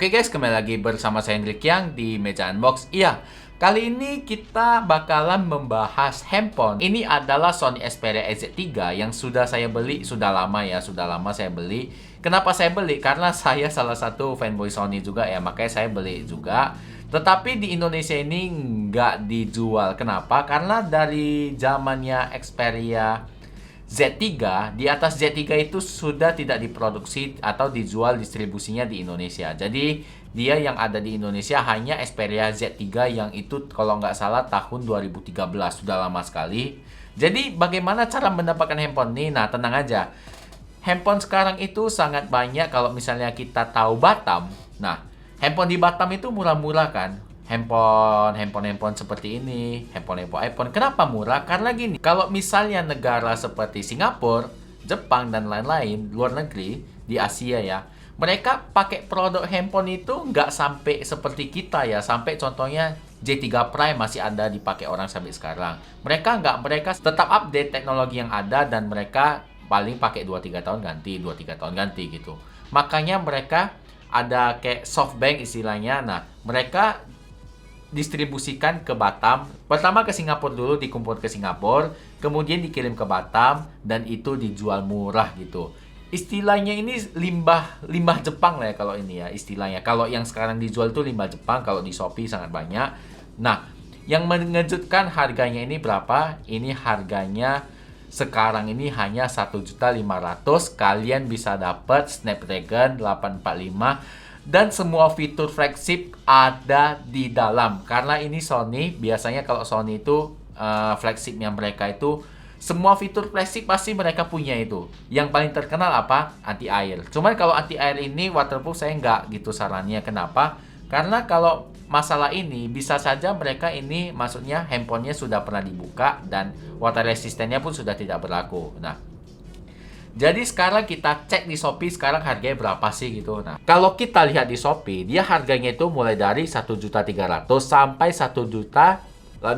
Oke guys, kembali lagi bersama saya Hendrik Yang di Meja Unbox. Iya, kali ini kita bakalan membahas handphone. Ini adalah Sony Xperia EZ3 yang sudah saya beli, sudah lama saya beli. Kenapa saya beli? Karena saya salah satu fanboy Sony juga ya, makanya saya beli juga. Tetapi di Indonesia ini nggak dijual. Kenapa? Karena dari zamannya Xperia Z3, di atas Z3 itu sudah tidak diproduksi atau dijual distribusinya di Indonesia. Jadi dia yang ada di Indonesia hanya Xperia Z3 yang itu kalau nggak salah tahun 2013, sudah lama sekali. Jadi bagaimana cara mendapatkan handphone ini? Nah, tenang aja. Handphone sekarang itu sangat banyak kalau misalnya kita tahu Batam. Nah, handphone di Batam itu murah-murah kan? Handphone seperti ini, handphone iPhone. Kenapa murah? Karena gini, kalau misalnya negara seperti Singapura, Jepang, dan lain-lain, luar negeri, di Asia ya, mereka pakai produk handphone itu nggak sampai seperti kita ya, sampai contohnya J3 Prime masih ada dipakai orang sampai sekarang. Mereka tetap update teknologi yang ada dan mereka paling pakai 2-3 tahun ganti, 2-3 tahun ganti gitu. Makanya mereka ada kayak softbank istilahnya. Nah, mereka distribusikan ke Batam. Pertama ke Singapura dulu, dikumpul ke Singapura, kemudian dikirim ke Batam dan itu dijual murah gitu. Istilahnya ini limbah Jepang lah ya kalau ini ya istilahnya. Kalau yang sekarang dijual itu limbah Jepang, kalau di Shopee sangat banyak. Nah, yang mengejutkan harganya ini berapa? Ini harganya sekarang ini hanya 1.500.000. Kalian bisa dapat Snapdragon 845 dan semua fitur flagship ada di dalam. Karena ini Sony, biasanya kalau Sony itu flagshipnya mereka itu semua fitur flagship pasti mereka punya itu. Yang paling terkenal apa? Anti air. Cuman kalau anti air ini waterproof saya nggak gitu sarannya. Kenapa? Karena kalau masalah ini bisa saja mereka ini maksudnya handphonenya sudah pernah dibuka dan water resistennya pun sudah tidak berlaku. Nah, jadi sekarang kita cek di Shopee sekarang harganya berapa sih gitu. Nah, kalau kita lihat di Shopee, dia harganya itu mulai dari 1.300.000 sampai 1.650.000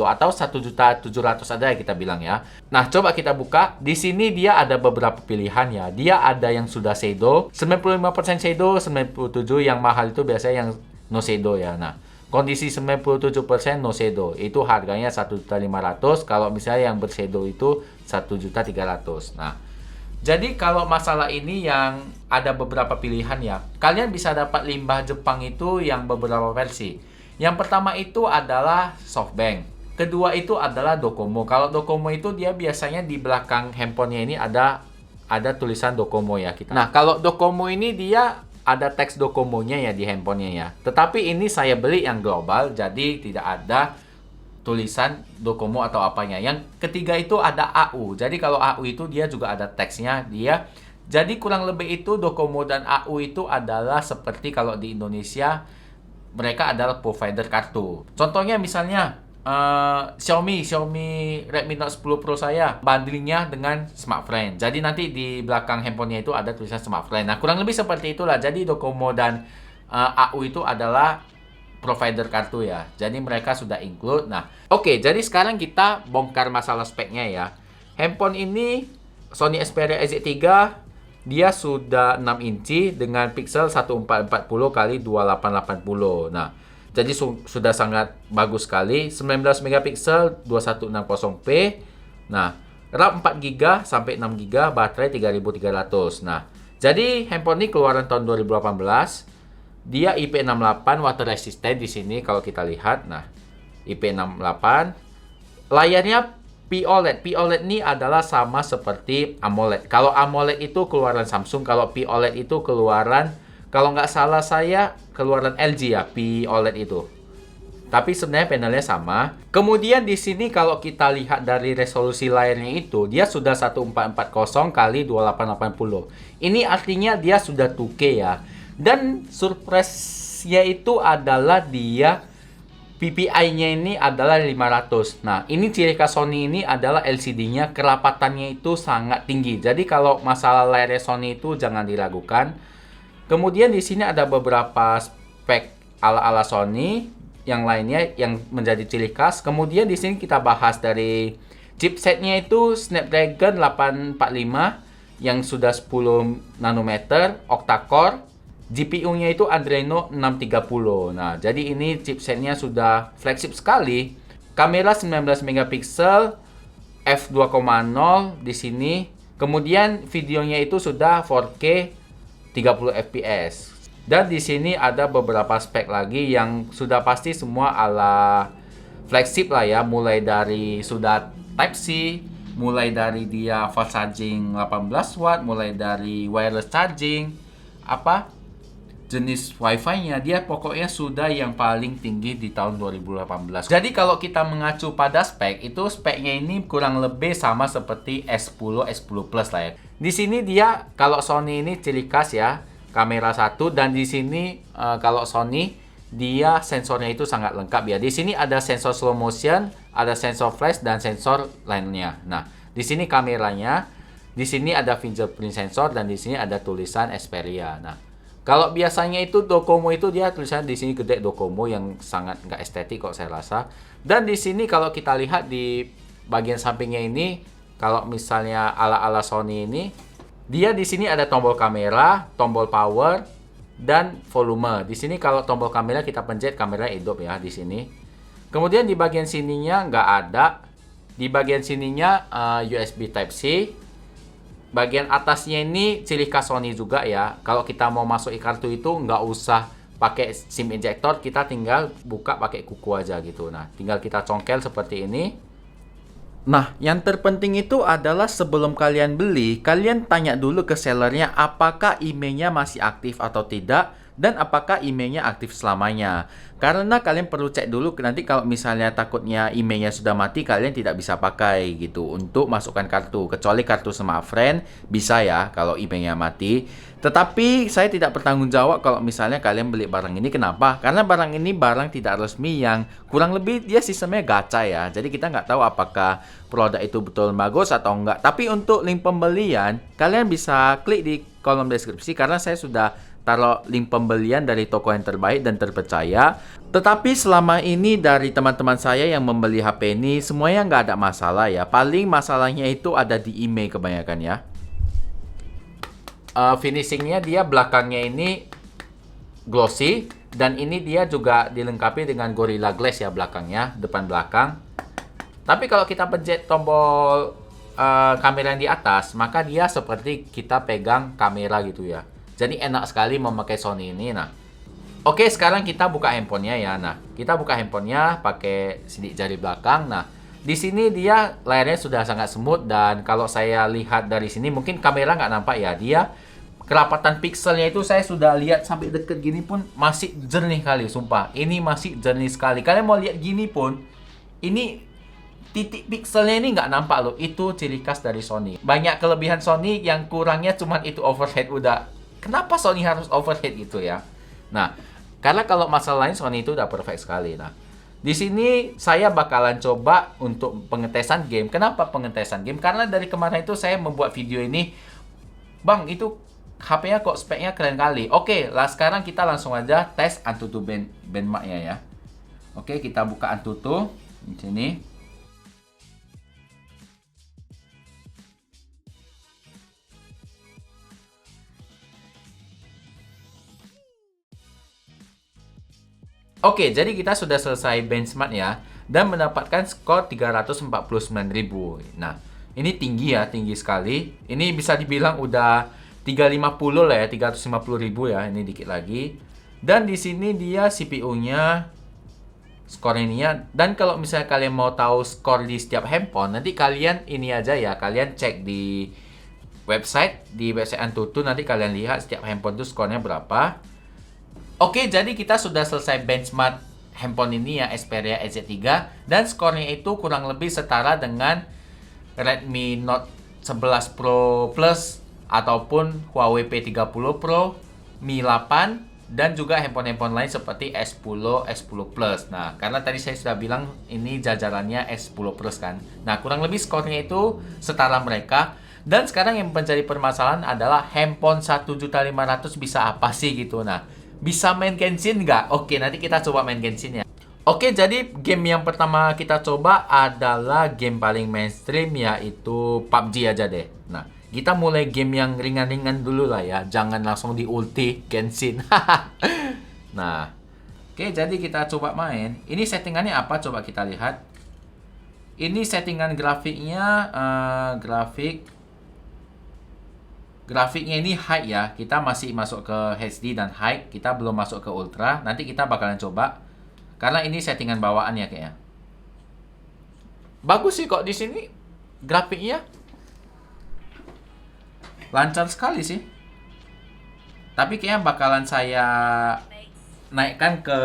atau 1.700.000 ada ya kita bilang ya. Nah, coba kita buka. Di sini dia ada beberapa pilihan ya. Dia ada yang sudah shadow, 95% shadow, 97 yang mahal itu biasanya yang no shadow ya. Nah, kondisi 97% no shadow itu harganya 1.500.000. Kalau misalnya yang bershadow itu 1.300.000. Nah, jadi kalau masalah ini yang ada beberapa pilihan ya. Kalian bisa dapat limbah Jepang itu yang beberapa versi. Yang pertama itu adalah softbank. Kedua itu adalah Docomo. Kalau Docomo itu dia biasanya di belakang handphonenya ini ada tulisan Docomo ya kita. Nah, kalau Docomo ini dia ada teks Docomo-nya ya di handphonenya ya. Tetapi ini saya beli yang global, jadi tidak ada tulisan Docomo atau apanya. Yang ketiga itu ada AU. Jadi kalau AU itu dia juga ada teksnya dia. Jadi kurang lebih itu Docomo dan AU itu adalah seperti kalau di Indonesia mereka adalah provider kartu. Contohnya misalnya Xiaomi Redmi Note 10 Pro saya bundlingnya dengan Smartfren. Jadi nanti di belakang handphonenya itu ada tulisan Smartfren. Nah, kurang lebih seperti itulah. Jadi Docomo dan AU itu adalah provider kartu ya. Jadi mereka sudah include. Nah, oke, jadi sekarang kita bongkar masalah speknya ya. Handphone ini Sony Xperia EZ3 dia sudah 6 inci dengan pixel 1440 x 2880. Nah, jadi sudah sangat bagus sekali. 19 megapiksel 2160p. Nah, RAM 4GB sampai 6GB, baterai 3300. Nah, jadi handphone ini keluaran tahun 2018. Dia IP68 water resistant di sini kalau kita lihat. Nah, IP68. Layarnya POLED. POLED ini adalah sama seperti AMOLED. Kalau AMOLED itu keluaran Samsung, kalau POLED itu keluaran, kalau nggak salah saya keluaran LG ya, POLED itu. Tapi sebenarnya panelnya sama. Kemudian di sini kalau kita lihat dari resolusi layarnya itu, dia sudah 1440 x 2880. Ini artinya dia sudah 2K ya. Dan surprise-nya itu adalah dia PPI-nya ini adalah 500. Nah, ini ciri khas Sony ini adalah LCD-nya kerapatannya itu sangat tinggi. Jadi kalau masalah layar Sony itu jangan diragukan. Kemudian di sini ada beberapa spek ala-ala Sony yang lainnya yang menjadi ciri khas. Kemudian di sini kita bahas dari chipsetnya itu Snapdragon 845 yang sudah 10 nanometer, octa-core. GPU-nya itu Adreno 630. Nah, jadi ini chipsetnya sudah flagship sekali. Kamera 19 megapiksel, f2.0 di sini. Kemudian videonya itu sudah 4K 30 fps. Dan di sini ada beberapa spek lagi yang sudah pasti semua ala flagship lah ya, mulai dari sudah Type C, mulai dari dia fast charging 18 watt, mulai dari wireless charging, jenis wifi-nya dia pokoknya sudah yang paling tinggi di tahun 2018. Jadi kalau kita mengacu pada spek, itu speknya ini kurang lebih sama seperti S10, S10 Plus lah ya. Di sini dia kalau Sony ini ciri khas ya, kamera satu, dan di sini kalau Sony dia sensornya itu sangat lengkap ya. Di sini ada sensor slow motion, ada sensor flash dan sensor lainnya. Nah, di sini kameranya, di sini ada fingerprint sensor dan di sini ada tulisan Xperia. Nah, kalau biasanya itu Docomo itu dia tulisan di sini gede Docomo yang sangat nggak estetik kok saya rasa. Dan di sini kalau kita lihat di bagian sampingnya ini, kalau misalnya ala-ala Sony ini, dia di sini ada tombol kamera, tombol power, dan volume. Di sini kalau tombol kamera kita pencet, kamera hidup ya di sini. Kemudian di bagian sininya nggak ada. Di bagian sininya USB Type C. Bagian atasnya ini ciri khas Sony juga ya. Kalau kita mau masuk kartu itu nggak usah pakai SIM injector, kita tinggal buka pakai kuku aja gitu. Nah, tinggal kita congkel seperti ini. Nah, yang terpenting itu adalah sebelum kalian beli, kalian tanya dulu ke sellernya apakah emailnya masih aktif atau tidak, dan apakah emailnya aktif selamanya. Karena kalian perlu cek dulu, nanti kalau misalnya takutnya emailnya sudah mati, kalian tidak bisa pakai gitu untuk masukkan kartu. Kecuali kartu smartfriend bisa ya kalau emailnya mati. Tetapi saya tidak bertanggung jawab kalau misalnya kalian beli barang ini. Kenapa? Karena barang ini barang tidak resmi yang kurang lebih dia sistemnya gacha ya. Jadi kita nggak tahu apakah produk itu betul bagus atau enggak. Tapi untuk link pembelian, kalian bisa klik di kolom deskripsi karena saya sudah taruh link pembelian dari toko yang terbaik dan terpercaya. Tetapi selama ini dari teman-teman saya yang membeli HP ini, semuanya nggak ada masalah ya. Paling masalahnya itu ada di email kebanyakan ya. Finishingnya dia belakangnya ini glossy. Dan ini dia juga dilengkapi dengan Gorilla Glass ya belakangnya, depan belakang. Tapi kalau kita pencet tombol kamera yang di atas, maka dia seperti kita pegang kamera gitu ya. Jadi enak sekali memakai Sony ini. Nah, oke, sekarang kita buka handphonenya ya. Nah, kita buka handphonenya pakai sidik jari belakang. Nah, di sini dia layarnya sudah sangat smooth dan kalau saya lihat dari sini mungkin kamera nggak nampak ya. Dia kerapatan pixelnya itu saya sudah lihat sampai deket gini pun masih jernih kali, sumpah. Ini masih jernih sekali. Kalian mau lihat gini pun, ini titik pixelnya ini nggak nampak loh. Itu ciri khas dari Sony. Banyak kelebihan Sony, yang kurangnya cuman itu overhead udah. Kenapa Sony harus overhead itu ya? Nah, karena kalau masalah lain Sony itu udah perfect sekali. Nah, di sini saya bakalan coba untuk pengetesan game. Kenapa pengetesan game? Karena dari kemarin itu saya membuat video ini, Bang, itu HP-nya kok speknya keren kali. Oke, lah sekarang kita langsung aja tes Antutu benchmark-nya ya. Oke, kita buka Antutu di sini. Oke, jadi kita sudah selesai benchmark ya dan mendapatkan skor 349.000. Nah, ini tinggi ya, tinggi sekali. Ini bisa dibilang udah 350 lah ya, 350.000 ya, ini dikit lagi. Dan di sini dia CPU-nya skor ini ya. Dan kalau misalnya kalian mau tahu skor di setiap handphone, nanti kalian ini aja ya, kalian cek di website Antutu, nanti kalian lihat setiap handphone itu skornya berapa. Oke, jadi kita sudah selesai benchmark handphone ini ya, Xperia EZ3, dan skornya itu kurang lebih setara dengan Redmi Note 11 Pro Plus ataupun Huawei P30 Pro, Mi 8, dan juga handphone-handphone lain seperti S10, S10 Plus. Nah, karena tadi saya sudah bilang ini jajarannya S10 Plus kan. Nah, kurang lebih skornya itu setara mereka. Dan sekarang yang menjadi permasalahan adalah handphone 1.500.000 bisa apa sih gitu. Nah, bisa main Genshin nggak? Oke, nanti kita coba main Genshin ya. Oke, jadi game yang pertama kita coba adalah game paling mainstream, yaitu PUBG aja deh. Nah, Kita mulai game yang ringan-ringan dulu lah ya. Jangan langsung di ulti Genshin. Nah, oke, jadi kita coba main. Ini settingannya apa? Coba kita lihat. Ini settingan grafiknya, grafiknya ini high ya. Kita masih masuk ke HD dan high. Kita belum masuk ke ultra. Nanti kita bakalan coba. Karena ini settingan bawaan ya kayaknya. Bagus sih kok di sini grafiknya. Lancar sekali sih. Tapi kayaknya bakalan saya naikkan ke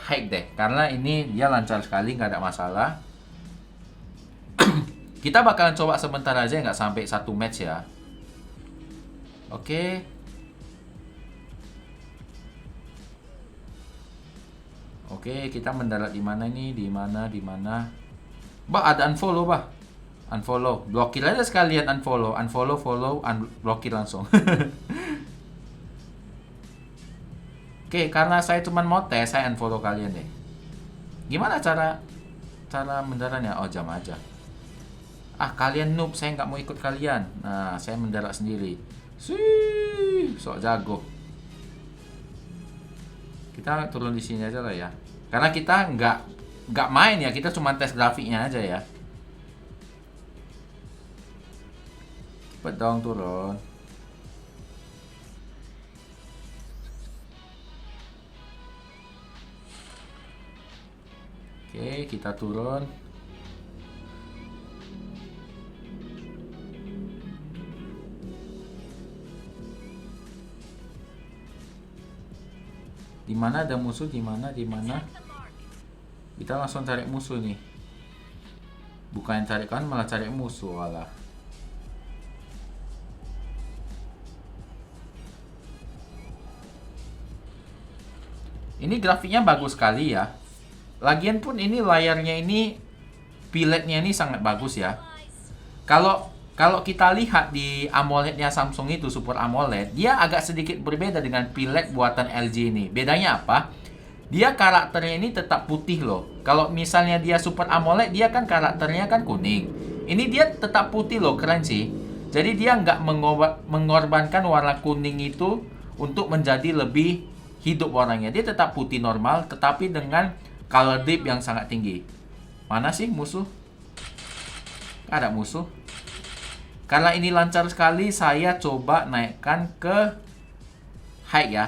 high deh. Karena ini dia lancar sekali, nggak ada masalah. Kita bakalan coba sebentar aja, nggak sampai 1 match ya. Oke. Oke, kita mendarat di mana nih? Di mana? Bah, ada unfollow, bah. Unfollow. Blokir aja sekalian unfollow. Unfollow, follow, blokir langsung. Oke, karena saya cuma mau tes, saya unfollow kalian deh. Gimana cara mendaratnya? Oh, jam aja. Ah, kalian noob, saya nggak mau ikut kalian. Nah, saya mendarat sendiri. Sok jago. Kita turun di sini aja lah ya. Karena kita nggak main ya, kita cuma tes grafiknya aja ya. Cepet dong turun. Oke, kita turun. Di mana ada musuh? Di mana? Kita langsung cari musuh nih. Bukan cari kan, malah cari musuh, walah. Ini grafiknya bagus sekali ya. Lagian pun ini layarnya ini, piletnya ini sangat bagus ya. Kalau kita lihat di AMOLED-nya Samsung itu, Super AMOLED, dia agak sedikit berbeda dengan pilet buatan LG ini. Bedanya apa? Dia karakternya ini tetap putih loh. Kalau misalnya dia Super AMOLED, dia kan karakternya kan kuning. Ini dia tetap putih loh, keren sih. Jadi dia nggak mengorbankan warna kuning itu untuk menjadi lebih hidup warnanya. Dia tetap putih normal, tetapi dengan color dip yang sangat tinggi. Mana sih musuh? Ada musuh. Karena ini lancar sekali, saya coba naikkan ke high ya.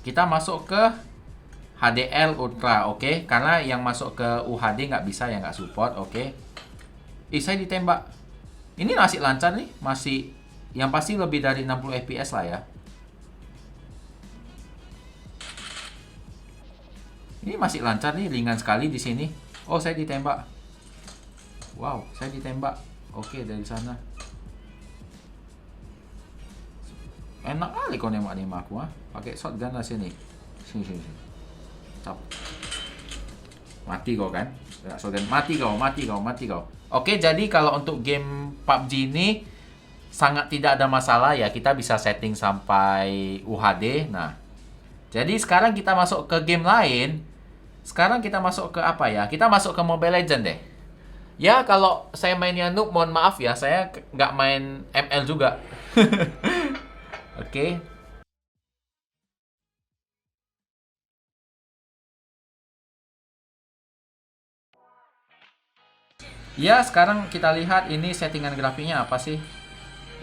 Kita masuk ke HDL Ultra, oke? Karena yang masuk ke UHD nggak bisa ya, nggak support, oke? Saya ditembak. Ini masih lancar nih, masih yang pasti lebih dari 60 fps lah ya. Ini masih lancar nih, ringan sekali di sini. Oh, saya ditembak. Wow, saya ditembak. Oke, dari sana. Enak kali kau nembak aku, ah. Pakai shotgun lah sini. Sini. Cap. Mati kau kan? Shotgun. Mati kau. Oke, jadi kalau untuk game PUBG ini sangat tidak ada masalah ya. Kita bisa setting sampai UHD. Nah, jadi sekarang kita masuk ke game lain. Sekarang kita masuk ke apa ya? Kita masuk ke Mobile Legends deh. Ya, kalau saya mainnya noob, mohon maaf ya. Saya nggak main ML juga. Oke. Ya, sekarang kita lihat ini settingan grafiknya apa sih?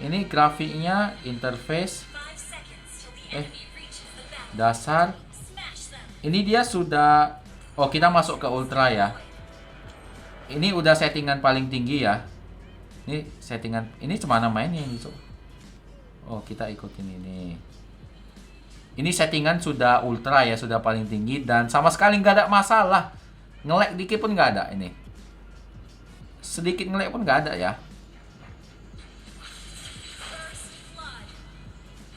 Ini grafiknya interface. Dasar. Ini dia sudah. Oh, kita masuk ke ultra ya. Ini udah settingan paling tinggi ya. Ini settingan. Ini cemana mainnya gitu. Oh, kita ikutin ini. Ini settingan sudah ultra ya, sudah paling tinggi dan sama sekali nggak ada masalah. Nge-lag dikit pun nggak ada ini. Sedikit nge-lag pun nggak ada ya.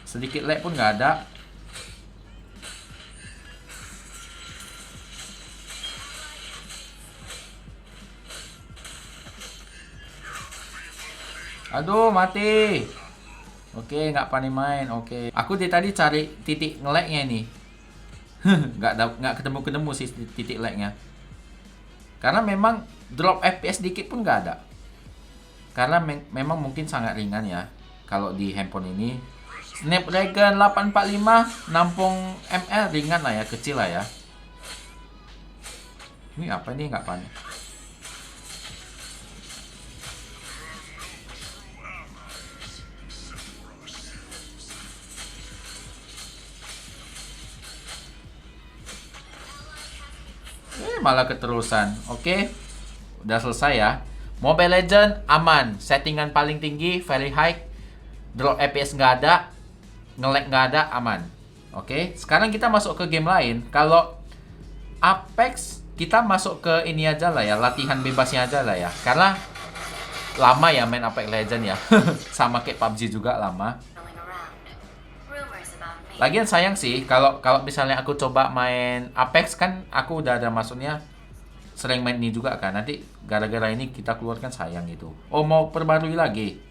Sedikit lag pun nggak ada. Aduh, mati. Oke, nggak panik main. Oke. Aku tadi cari titik nge-lagnya ini. nggak ketemu sih titik lagnya. Karena memang drop FPS dikit pun nggak ada. karena memang mungkin sangat ringan ya kalau di handphone ini. Snapdragon 845 60 ml, ringan lah ya, kecil lah ya. Ini apa ini, nggak panik? Malah keterusan. Oke, udah selesai ya. Mobile Legend aman, settingan paling tinggi, very high, drop FPS nggak ada, nge-lag nggak ada, aman. Oke, sekarang kita masuk ke game lain. Kalau Apex, kita masuk ke ini aja lah ya, latihan bebasnya aja lah ya. Karena lama ya main Apex Legend ya. Sama kayak PUBG juga lama. Lagian sayang sih kalau misalnya aku coba main Apex, kan aku udah ada maksudnya sering main ini juga kan. Nanti gara-gara ini kita keluarkan, sayang gitu. Oh, mau perbarui lagi.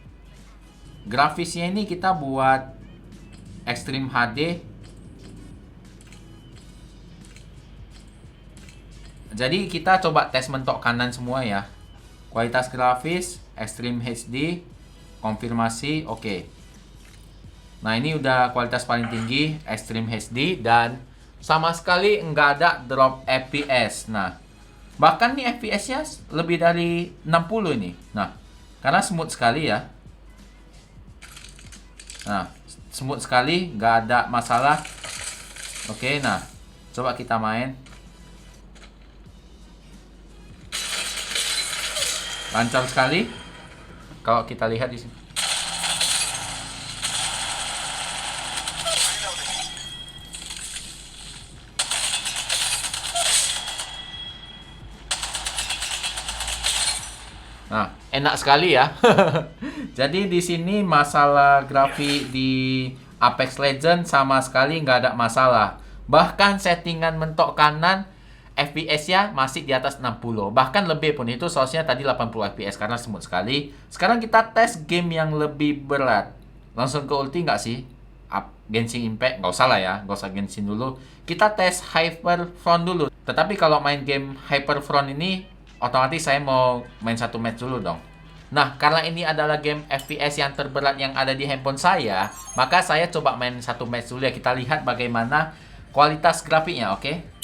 Grafisnya ini kita buat Extreme HD. Jadi kita coba tes mentok kanan semua ya. Kualitas grafis Extreme HD, konfirmasi, oke. Nah, ini udah kualitas paling tinggi, Extreme HD, dan sama sekali nggak ada drop FPS. Nah, bahkan nih FPS-nya lebih dari 60 ini. Nah, karena smooth sekali ya. Nah, smooth sekali, nggak ada masalah. Oke, nah, coba kita main. Lancar sekali. Kalau kita lihat di sini. Nah, enak sekali ya. Jadi di sini masalah grafik di Apex Legends sama sekali nggak ada masalah. Bahkan settingan mentok kanan FPS-nya masih di atas 60. Bahkan lebih pun, itu source-nya tadi 80 FPS karena smooth sekali. Sekarang kita tes game yang lebih berat. Langsung ke ulti nggak sih? Genshin Impact? Nggak usah lah ya, nggak usah Genshin dulu. Kita tes Hyperfront dulu. Tetapi kalau main game Hyperfront ini, otomatis saya mau main satu match dulu dong. Nah, karena ini adalah game FPS yang terberat yang ada di handphone saya, maka saya coba main satu match dulu ya. Kita lihat bagaimana kualitas grafiknya, oke?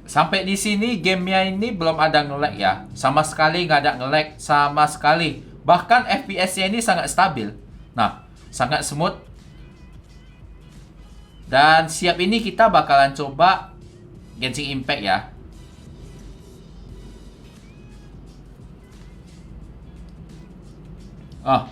Sampai di sini gamenya ini belum ada nge-lag ya. Sama sekali nggak ada nge-lag, sama sekali. Bahkan FPS-nya ini sangat stabil. Nah, sangat smooth. Dan siap ini kita bakalan coba Genshin Impact ya. Oh.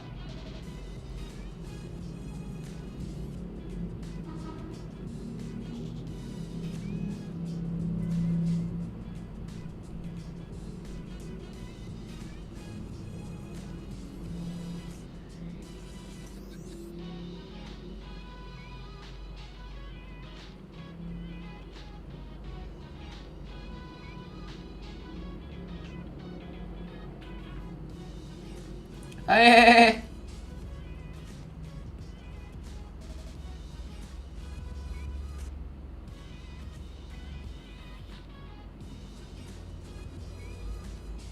Eh.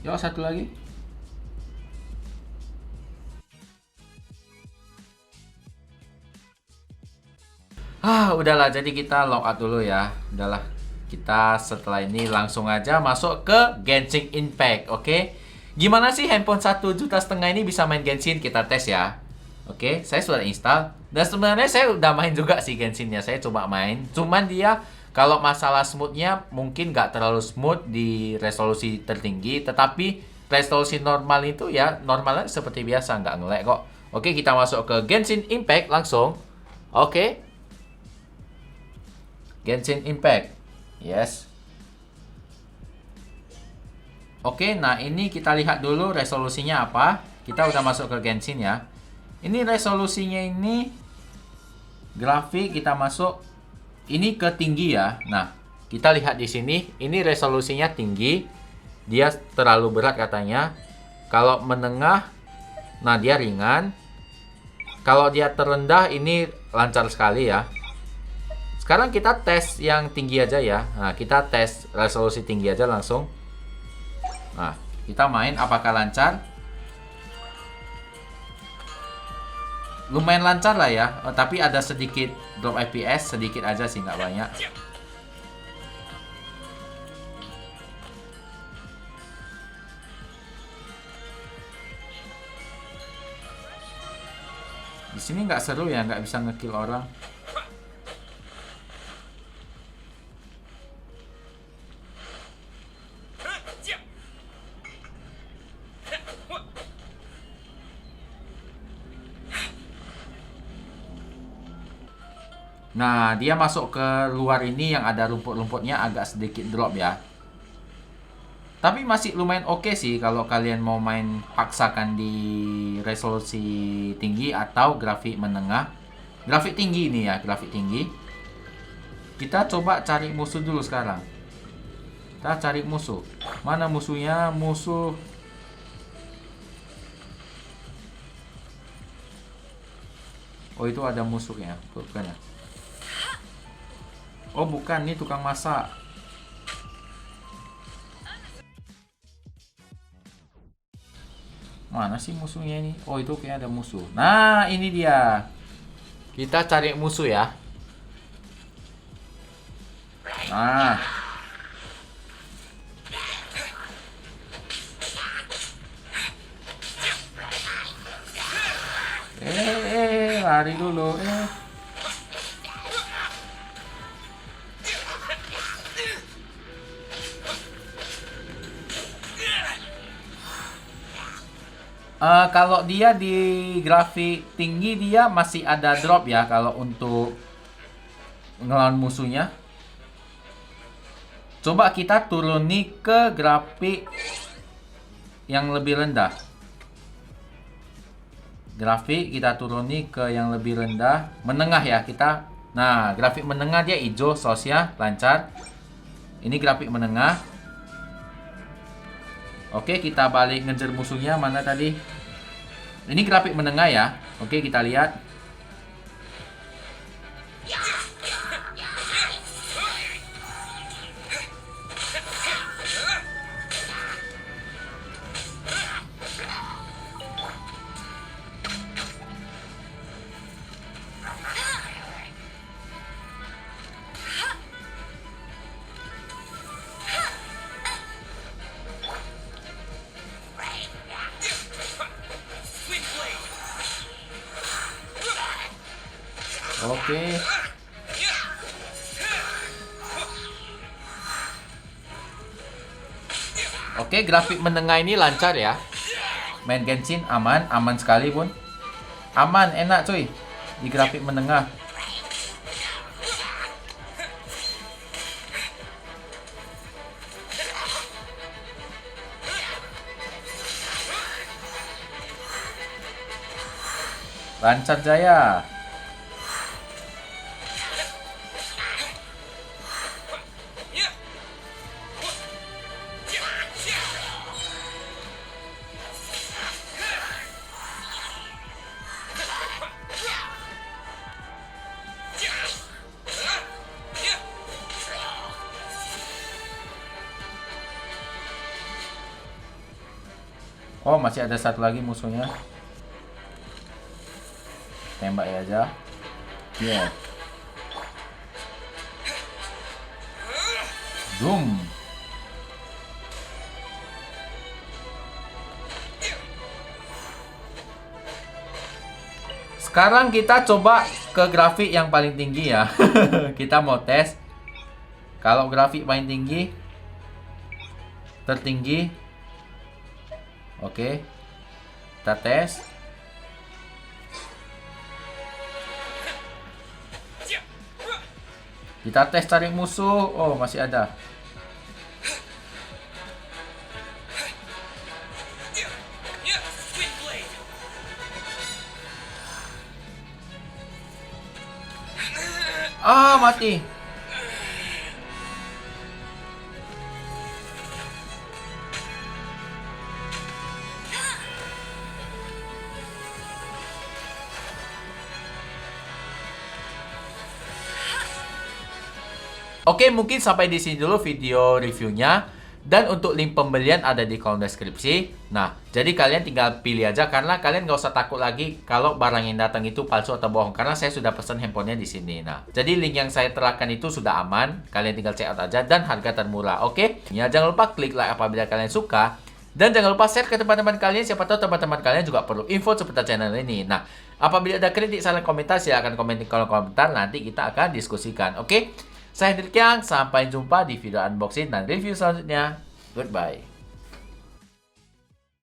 Yuk, satu lagi. Udahlah, jadi kita log out dulu ya. Udahlah, kita setelah ini langsung aja masuk ke Genshin Impact, oke? Gimana sih handphone 1,5 juta ini bisa main Genshin? Kita tes ya. Oke, saya sudah install. Dan sebenarnya saya udah main juga sih Genshinnya. Saya coba main. Cuman dia kalau masalah smoothnya mungkin nggak terlalu smooth di resolusi tertinggi. Tetapi resolusi normal itu ya normalnya seperti biasa, nggak nge-lag kok. Oke, kita masuk ke Genshin Impact langsung. Oke. Genshin Impact. Yes. Oke, nah ini kita lihat dulu resolusinya apa. Kita udah masuk ke Genshin ya. Ini resolusinya ini grafik kita masuk ini ke tinggi ya. Nah, kita lihat di sini, ini resolusinya tinggi. Dia terlalu berat katanya. Kalau menengah, nah dia ringan. Kalau dia terendah ini lancar sekali ya. Sekarang kita tes yang tinggi aja ya. Nah, kita tes resolusi tinggi aja langsung. Nah, kita main apakah lancar? Lumayan lancar lah ya. Tapi ada sedikit drop FPS, sedikit aja sih, nggak banyak. Di sini nggak seru ya, nggak bisa ngekill orang. Nah, dia masuk ke luar ini yang ada rumput-rumputnya agak sedikit drop ya. Tapi masih lumayan oke sih kalau kalian mau main paksakan di resolusi tinggi atau grafik menengah. Grafik tinggi ini ya, grafik tinggi. Kita coba cari musuh dulu sekarang. Kita cari musuh. Mana musuhnya? Musuh. Oh, itu ada musuhnya. Bukan ya? Oh, bukan, ini tukang masak. Mana sih musuhnya ini? Oh, itu kayak ada musuh. Nah, ini dia. Kita cari musuh ya. Nah. Lari dulu. Kalau dia di grafik tinggi dia masih ada drop ya kalau untuk ngelawan musuhnya. Coba kita turuni ke grafik yang lebih rendah. Grafik kita turuni ke yang lebih rendah, menengah ya kita. Nah, grafik menengah dia hijau, sosnya lancar. Ini grafik menengah. Oke, kita balik ngejar musuhnya. Mana tadi? Ini grafik menengah ya. Oke, kita lihat. Oke. Oke, grafik menengah ini lancar ya. Main Genshin aman, aman sekali pun. Aman, enak cuy. Di grafik menengah. Lancar jaya. Oh, masih ada satu lagi musuhnya. Tembak ya aja. Yeah. Zoom. Sekarang kita coba ke grafik yang paling tinggi ya. Kita mau tes. Kalau grafik paling tinggi, tertinggi. Oke, kita tes. Kita tes cari musuh. Oh, masih ada. Ah, mati. Oke, mungkin sampai di sini dulu video reviewnya. Dan untuk link pembelian ada di kolom deskripsi. Nah, jadi kalian tinggal pilih aja karena kalian nggak usah takut lagi kalau barang yang datang itu palsu atau bohong. Karena saya sudah pesan handphonenya di sini. Nah, jadi link yang saya terapkan itu sudah aman. Kalian tinggal check out aja dan harga termurah. Oke? Ya, jangan lupa klik like apabila kalian suka. Dan jangan lupa share ke teman-teman kalian. Siapa tahu teman-teman kalian juga perlu info seputar channel ini. Nah, apabila ada kritik, saran, komentar, silahkan komen di kolom komentar. Nanti kita akan diskusikan. Oke? Saya Hendrik Yang, sampai jumpa di video unboxing dan review selanjutnya. Goodbye.